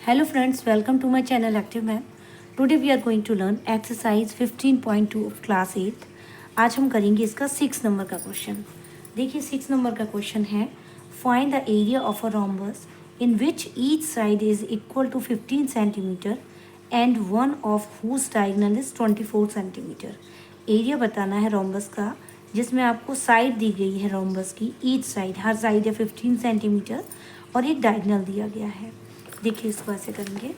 Hello friends, welcome to my channel Active Map. Today we are going to learn exercise 15.2 of class 8. आज हम करेंगे इसका 6 number का question. देखिए 6 number का क्वेश्चन है find the area of a rhombus in which each side is equal to 15 centimetre and one of whose diagonal is 24 centimetre. Area बताना है रोम्बस का जिसमें आपको साइड दी गई है रोम्बस की. ईच साइड, हर साइड है 15 सेंटीमीटर और एक डायगोनल दिया गया है. देखिए इसको ऐसे करेंगे.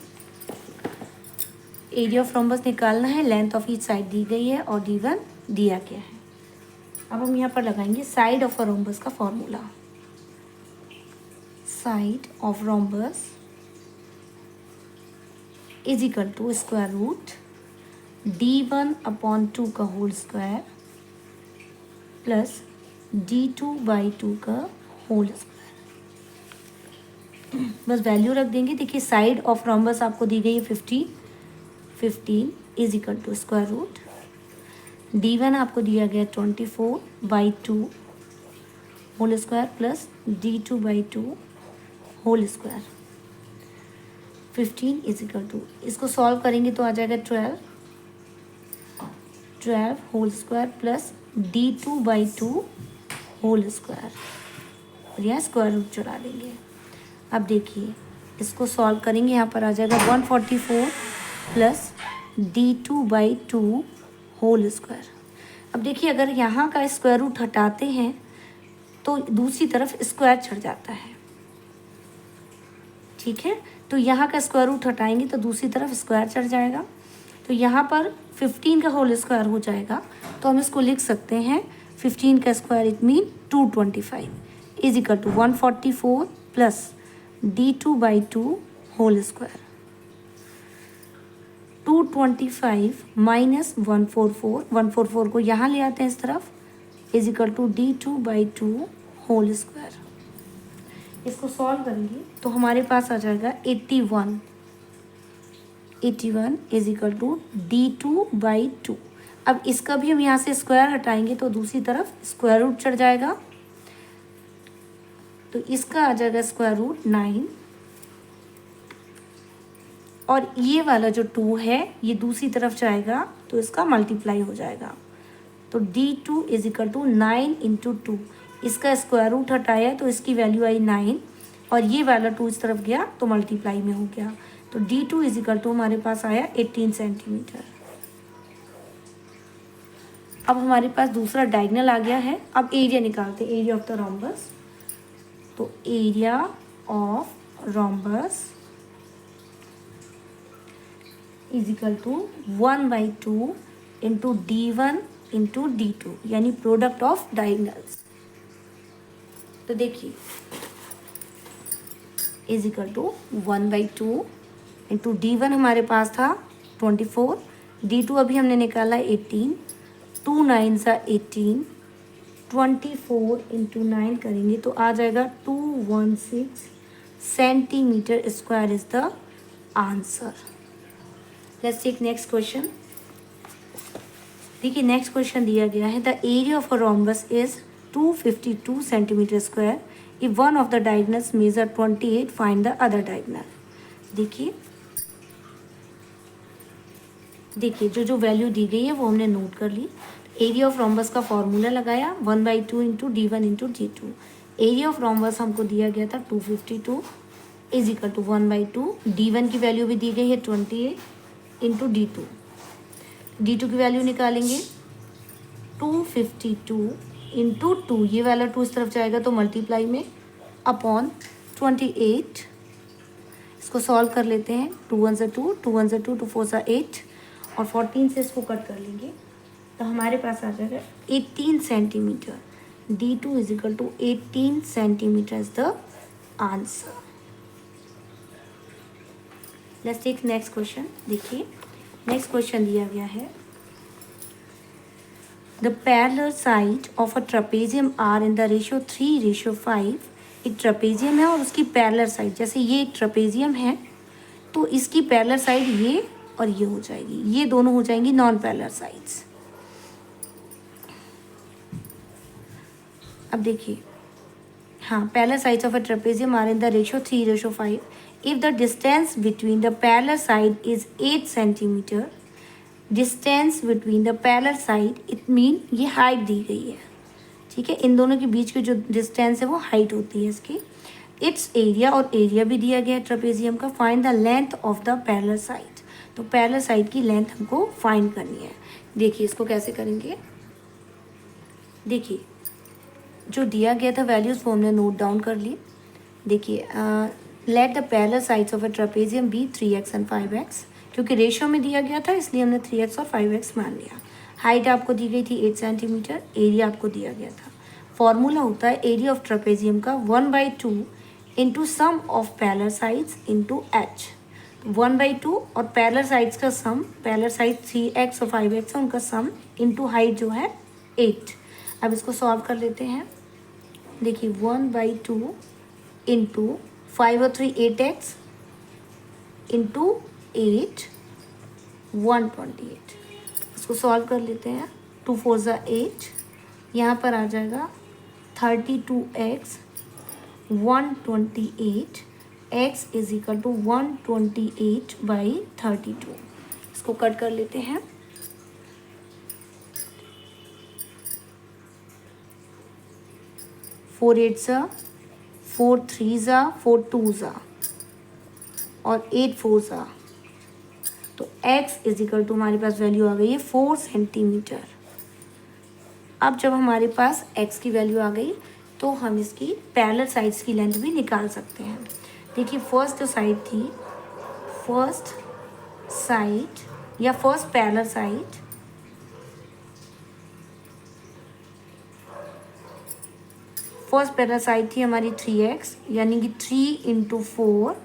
एरिया ऑफ रोम्बस निकालना है. लेंथ ऑफ ईच साइड दी गई है और D1 दिया गया है. अब हम यहाँ पर लगाएंगे साइड ऑफ अ रोम्बस का formula. Side of rhombus is equal to square root D1/2 का होल स्क्वायर प्लस D2/2 का होल स्क्वायर. बस वैल्यू रख देंगे. देखिए साइड ऑफ रोम्बस आपको दी गई है 15 is equal to square root D1 आपको दिया गया 24/2 whole square plus D2/2 whole square. 15 is equal to, इसको सॉल्व करेंगे तो आ जाएगा 12 whole square plus D2/2 whole square और यहाँ स्क्वायर रूट चढ़ा देंगे. अब देखिए इसको सॉल्व करेंगे. यहाँ पर आ जाएगा 144 प्लस D2/2 होल स्क्वायर. अब देखिए अगर यहाँ का स्क्वायर रूट हटाते हैं तो दूसरी तरफ स्क्वायर चढ़ जाता है. ठीक है, तो यहाँ का स्क्वायर रूट हटाएंगे तो दूसरी तरफ स्क्वायर चढ़ जाएगा. तो यहाँ पर 15 का होल स्क्वायर हो जाएगा तो हम इसको लिख सकते हैं 15 का square it mean 225 is equal to 144 plus D2/2 whole square. 225 minus 144 को यहाँ ले आते हैं इस तरफ is equal to D2/2 whole square. इसको सॉल्व करेंगे तो हमारे पास आ जाएगा 81 इज इक्वल टू D2/2. अब इसका भी हम यहाँ से स्क्वायर हटाएंगे तो दूसरी तरफ स्क्वायर रूट चढ़ जाएगा तो इसका आ जाएगा स्क्वायर रूट 9 और ये वाला जो 2 है ये दूसरी तरफ जाएगा तो इसका मल्टीप्लाई हो जाएगा. तो D2 is equal to 9 into 2. इसका स्क्वायर रूट हटाया तो इसकी वैल्यू आई 9 और ये वाला 2 इस तरफ गया तो मल्टीप्लाई में हो गया. तो D2 इज इक्वल टू हमारे पास आया 18 सेंटीमीटर. अब हमारे पास दूसरा डायगोनल आ गया है. अब एरिया निकालते हैं, एरिया ऑफ द रोम्बस. तो area of rhombus is equal to 1/2 into D1 into D2 यानी प्रोडक्ट ऑफ डायगोनल्स. तो देखिए is equal to 1/2 into D1 हमारे पास था 24, D2 अभी हमने निकाला 18, 2 9 18, 24 इंटू 9 करेंगे तो आ जाएगा 216 centimetre square is the answer. Let's take next question. देखिए नेक्स्ट क्वेश्चन दिया गया है the area of a rhombus is 252 centimetre square if one of the diagonals measure 28 find the other diagonal. देखिए जो वैल्यू दी गई है वो हमने नोट कर ली. एरिया ऑफ रोम्बस का फॉर्मूला लगाया 1/2 into D1 into D2. Area of rhombus हमको दिया गया था 252 इज इक्वल टू 1/2. D1 की वैल्यू भी दी गई है 28 इंटू D2. D2 की वैल्यू निकालेंगे 252 इंटू 2, ये वाला 2 इस तरफ जाएगा तो मल्टीप्लाई में अपॉन 28. इसको सॉल्व कर लेते हैं. 2 1 2, 2 1 2, 2 4 8 और 14 से इसको कट कर लेंगे तो हमारे पास आ जाएगा 18 centimetre. D2 is equal to 18 centimetre is the answer. Let's take next question. देखिए नेक्स्ट क्वेश्चन दिया गया है the parallel side of a trapezium are in the ratio 3:5. एक ट्रेपेजियम है और उसकी पैरेलल साइड, जैसे ये एक ट्रेपेजियम है तो इसकी पैरेलल साइड ये और ये हो जाएगी, ये दोनों हो जाएंगी नॉन पैरेलल साइड्स. अब देखिए हाँ, parallel sides of a trapezium are in the ratio 3:5. If the distance between the parallel side is 8 centimetre, distance between the parallel side it mean ये हाइट दी गई है, ठीक है, इन दोनों के बीच की जो डिस्टेंस है वो हाइट होती है इसकी। इट्स एरिया, और एरिया भी दिया गया है ट्रेपेजियम का। Find the length of the parallel side, तो पैरेलल साइड की लेंथ हमको फाइंड करनी है। देखिए इसको कैसे करेंगे, देखिए जो दिया गया था वैल्यूज़ वो हमने नोट डाउन कर ली। देखिए let the parallel sides of a trapezium be 3x and 5x, क्योंकि रेशियो में दिया गया था इसलिए हमने 3x और 5x मान लिया। हाइट आपको दी गई थी 8 सेंटीमीटर, एरिया आपको दिया गया था। फॉर्मूला होता है एरिया ऑफ ट्रेपेजियम का 1/2 into sum of parallel sides into h। 1/2 और पैरेलल साइड्स का सम, पैरेलल साइड 3x और 5x है, उनका सम इंटू हाइट जो है 8। अब इसको सॉल्व कर लेते हैं। देखिए 1/2 इंटू 5 और 3 8x इंटू 8 128। इसको सॉल्व कर लेते हैं। 2 4 ज़ा 8, यहाँ पर आ जाएगा 32x 128, x is equal to 128/32। इसको कट कर लेते हैं। फोर 8 ज़ा, 4 3 ज़ा, 4 2 ज़ा और 8 4 ज़ा, तो x इज इक्वल टू हमारे पास वैल्यू आ गई है 4 सेंटीमीटर। अब जब हमारे पास x की वैल्यू आ गई तो हम इसकी पैरेलल साइड्स की लेंथ भी निकाल सकते हैं। देखिए फर्स्ट जो साइड थी, फर्स्ट साइड या first parallel side, first parallel side थी हमारी 3x, यानी कि 3 इंटू 4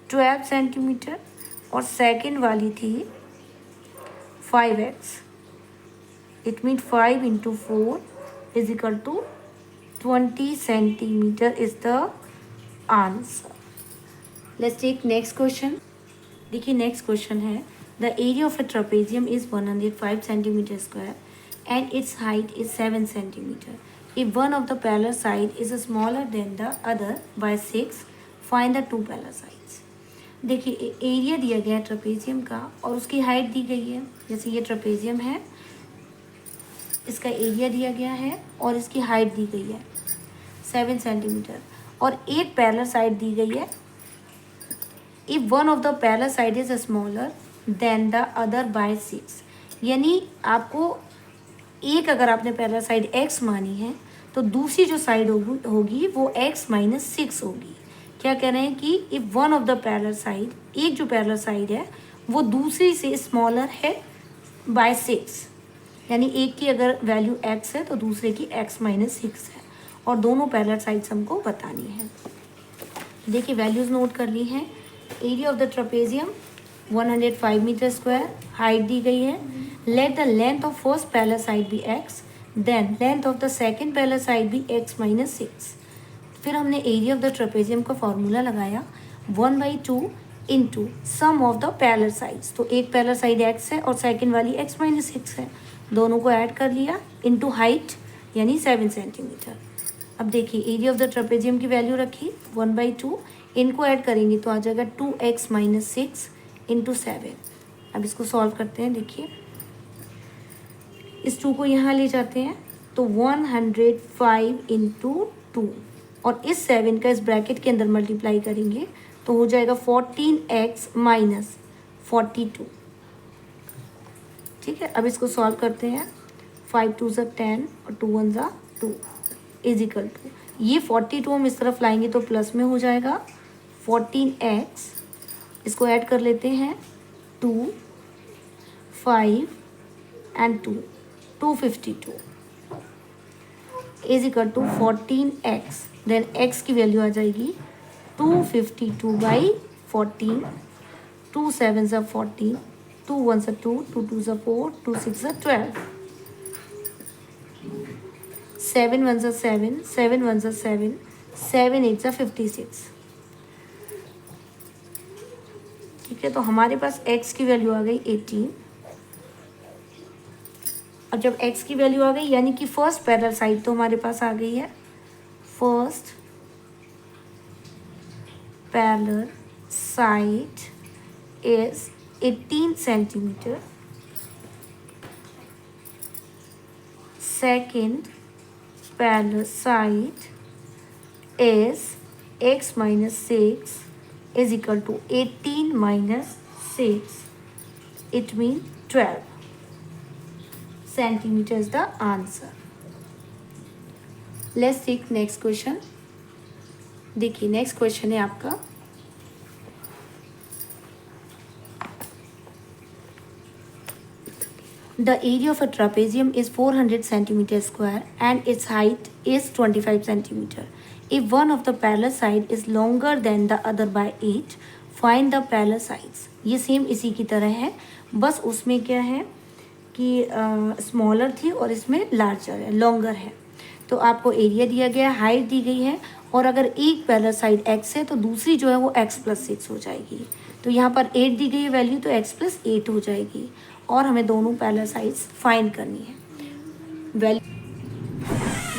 12 सेंटीमीटर, और सेकंड वाली थी 5x, it mean 5 into 4 is equal to 20 centimetre is the answer. Let's take next question. देखिए नेक्स्ट क्वेश्चन है, the area of a trapezium is 105 centimetre square and its height is 7 centimetre. If one of the parallel side is smaller than the other by 6, find the two parallel sides. देखिए area दिया गया है trapezium का और उसकी height दी गई है। जैसे ये ट्रेपेजियम है, इसका एरिया दिया गया है और इसकी हाइट दी गई है 7 सेंटीमीटर, और एक पैरेलल साइड दी गई है। If one of the parallel side is smaller than the other by 6, यानी आपको एक अगर आपने पैरेलल साइड x मानी है तो दूसरी जो साइड होगी वो x माइनस 6 होगी। क्या कह रहे हैं कि if one of the parallel side, एक जो पैरेलल साइड है वो दूसरी से स्मॉलर है बाय 6, यानी एक की अगर वैल्यू x है तो दूसरे की x माइनस 6 है, और दोनों पैरेलल साइड्स हमको बतानी है। देखिए वैल्यूज़ नोट कर ली हैं। Area of the trapezium 105 metre square, height दी गई है। Let the length of first parallel side be x, then length of the second parallel side be x minus 6। फिर हमने एरिया ऑफ द ट्रेपेजियम का formula लगाया 1/2 into sum of the parallel sides, तो एक parallel side x है और second वाली x minus 6 है, दोनों को ऐड कर लिया इंटू हाइट यानी 7 सेंटीमीटर। अब देखिए एरिया ऑफ द ट्रेपेजियम की वैल्यू रखी 1/2, इनको ऐड करेंगे तो आ जाएगा 2x माइनस 6 इंटू 7। अब इसको सॉल्व करते हैं। देखिए इस 2 को यहाँ ले जाते हैं तो 105 इंटू 2, और इस 7 का इस ब्रैकेट के अंदर मल्टीप्लाई करेंगे तो हो जाएगा 14x माइनस 42। ठीक है, अब इसको सॉल्व करते हैं। 5 2 ज़ा 10 और 2 1 ज़ा 2 इज इक्वल टू, ये 42 हम इस तरफ लाएंगे तो प्लस में हो जाएगा 14x, इसको ऐड कर लेते हैं 2 5 and 2 252 is equal to 14x, then x की वैल्यू आ जाएगी 252/14, 2 7 ज़ा 14, 2 1 ज़ा 2, 2 2 ज़ा 4, 2 6 ज़ा 12, 7 1 ज़ा 7, 7 1 ज़ा 7, 7 8 ज़ा 56। ठीक है, तो हमारे पास x की वैल्यू आ गई 18। और जब x की वैल्यू आ गई यानी कि फर्स्ट पैरेलल साइड तो हमारे पास आ गई है, first parallel side is 18 centimeter. Second parallel side is x minus 6 is equal to 18 minus 6. It means 12 centimeter is the answer. Let's take next question. देखिए नेक्स्ट क्वेश्चन है आपका The area of a trapezium is 400 centimeter square and its height is 25 centimeter. If one of the parallel side is longer than the other by 8, find the parallel sides. ये same इसी की तरह है, बस उसमें क्या है कि स्मॉलर थी और इसमें लार्जर है, लॉन्गर है. तो आपको एरिया दिया गया है, हाइट दी गई है, और अगर एक पैरेलल साइड x है तो दूसरी जो है वो x प्लस 6 हो जाएगी. तो यहाँ पर 8 दी गई है वैल्यू, तो x प्लस 8 हो जाएगी, और हमें दोनों पैरेलल साइड्स फाइंड करनी है. वैल्यू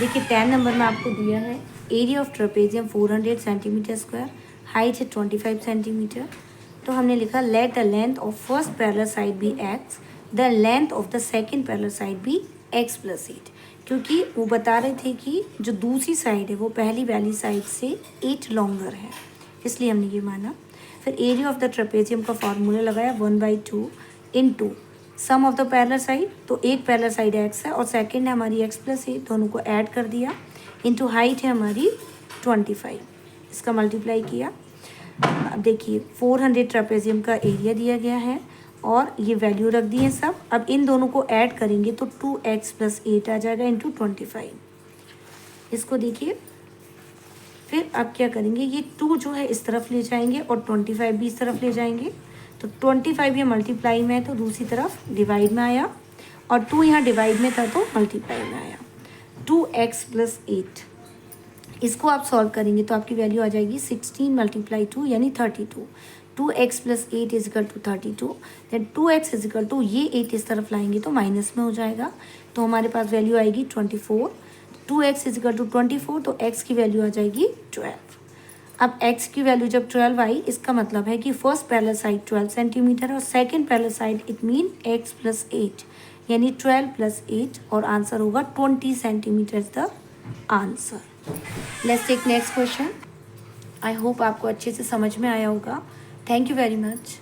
देखिए 10 नंबर में आपको दिया है area of trapezium 400 centimetre square, height है 25 सेंटीमीटर. तो हमने लिखा let the length of first parallel side be x, the length of the second parallel side be x plus 8. क्योंकि वो बता रहे थे कि जो दूसरी साइड है वो पहली वाली साइड से 8 लॉन्गर है, इसलिए हमने ये माना. फिर एरिया ऑफ द ट्रेपेजियम का फॉर्मूला लगाया 1/2 into sum of the parallel side. तो एक पैरेलल साइड x है और सेकंड है हमारी x प्लस 8, दोनों को ऐड कर दिया, इंटू हाइट है हमारी 25, इसका मल्टीप्लाई किया. अब देखिए 400 ट्रेपेजियम का एरिया दिया गया है और ये वैल्यू रख दी है सब. अब इन दोनों को ऐड करेंगे तो 2x प्लस 8 आ जाएगा इंटू 25. इसको देखिए, फिर अब क्या करेंगे, ये 2 जो है इस तरफ ले जाएंगे और 25 भी इस तरफ ले जाएंगे. तो 25 ये मल्टीप्लाई में है तो दूसरी तरफ डिवाइड में आया, और 2 यहाँ डिवाइड में था तो मल्टीप्लाई में आया. 2x प्लस 8, इसको आप सॉल्व करेंगे तो आपकी वैल्यू आ जाएगी 16 मल्टीप्लाई 2 यानी 32. 2x plus 8 is equal to 32. Then 2x is equal to ये 8 इस तरफ लाएंगे तो माइनस में हो जाएगा, तो हमारे पास वैल्यू आएगी 24. 2x इज इक्वल टू 24, तो x की वैल्यू आ जाएगी 12. अब x की वैल्यू जब 12 आई, इसका मतलब है कि फर्स्ट पैरेलल साइड 12 सेंटीमीटर और second parallel side it mean x plus 8 यानी 12 प्लस 8, और आंसर होगा 20 centimetre is the answer. Let's take next question. I hope आपको अच्छे से समझ में आया होगा. Thank you very much.